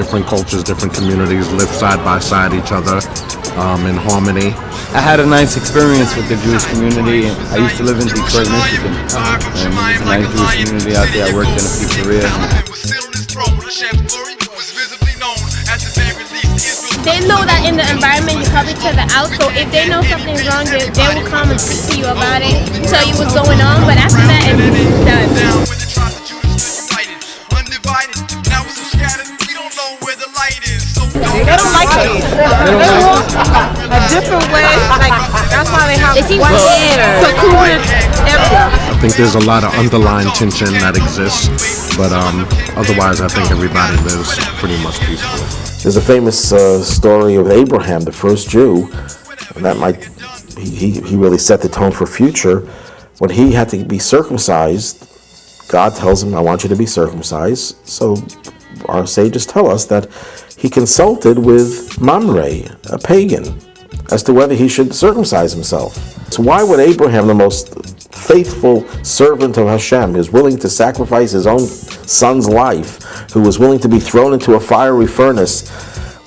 different cultures, different communities live side by side each other in harmony. I had a nice experience with the Jewish community. I used to live in Detroit, Michigan, and there's a nice Jewish community out there. I worked in a pizzeria. They know that in the environment you're probably to the out, so if they know something's wrong, they will come and speak to you about it, tell you what's going on, but after that, it's done. They don't like us. A different way, like, that's why they have one secluded area. I think there's a lot of underlying tension that exists, but otherwise I think everybody lives pretty much peacefully. There's a famous story of Abraham, the first Jew, and that he really set the tone for future. When he had to be circumcised, God tells him, I want you to be circumcised. So our sages tell us that he consulted with Mamre, a pagan, as to whether he should circumcise himself. So why would Abraham, the most faithful servant of Hashem, who was willing to sacrifice his own son's life, who was willing to be thrown into a fiery furnace,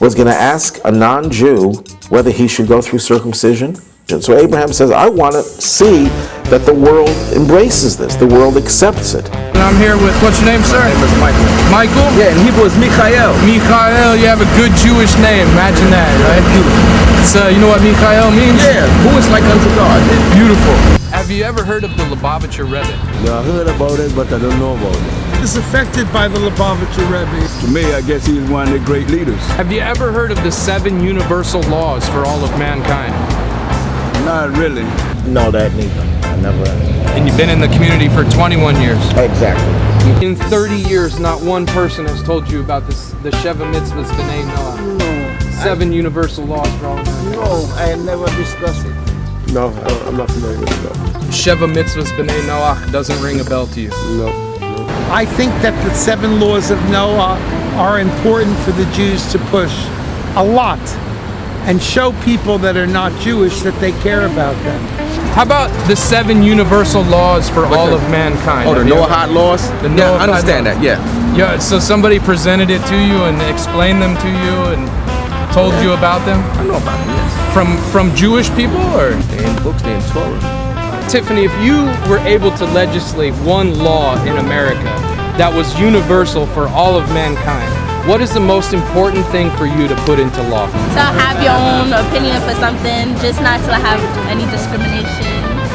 was going to ask a non-Jew whether he should go through circumcision? So Abraham says, I want to see that the world embraces this, the world accepts it. And I'm here with, what's your name, sir? My name is Michael. Michael? Yeah, in Hebrew it's Michael. Michael, you have a good Jewish name, imagine that, right? It's, you know what Michael means? Yeah, who is like unto God. Beautiful. Have you ever heard of the Lubavitcher Rebbe? Yeah, I heard about it, but I don't know about it. Is affected by the Lubavitcher Rebbe. To me, I guess he's one of the great leaders. Have you ever heard of the 7 universal laws for all of mankind? Not really. No, that neither. I never. And you've been in the community for 21 years. Exactly. In 30 years, not one person has told you about this, the Sheva Mitzvahs B'nai Noach. No. 7 universal laws for all of mankind. No, I never discussed it. No, I'm not familiar with it. Sheva Mitzvahs B'nai Noach doesn't ring a bell to you. No. I think that the 7 laws of Noah are important for the Jews to push a lot and show people that are not Jewish that they care about them. How about the 7 universal laws for all of mankind? Oh, the Noahide laws? The Yeah, I Noahide understand laws. that, yeah. Yeah, so somebody presented it to you and explained them to you and told you about them? I know about them, yes. From Jewish people, or? They're in books, they're in Torah. Tiffany, if you were able to legislate one law in America that was universal for all of mankind, what is the most important thing for you to put into law? To have your own opinion for something, just not to have any discrimination.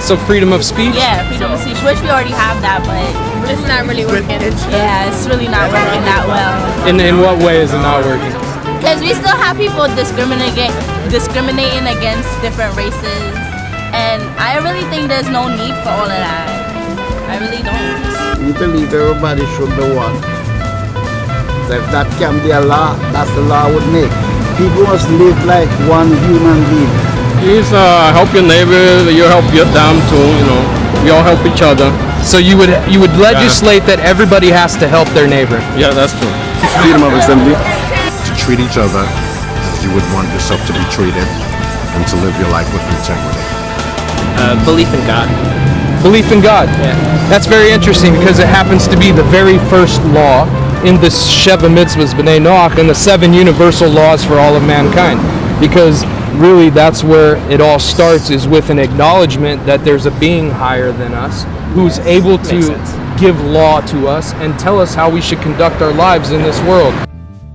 So freedom of speech? Yeah, freedom of speech, which we already have that, but it's not really working. Yeah, it's really not working that well. In what way is it not working? Because we still have people discriminating against different races, and I really think there's no need for all of that. I really don't. We believe everybody should be one. So if that can be a law, that's the law would make. People must live like one human being. Please help your neighbor, you help them too, you know. We all help each other. So you would legislate that everybody has to help their neighbor? Yeah, that's true. Freedom of assembly. To treat each other as you would want yourself to be treated, and to live your life with integrity. Belief in God. Belief in God. Yeah. That's very interesting because it happens to be the very first law in the Sheva Mitzvahs B'nai Noach and the 7 universal laws for all of mankind. Because really that's where it all starts, is with an acknowledgement that there's a being higher than us who's able to give law to us and tell us how we should conduct our lives in this world.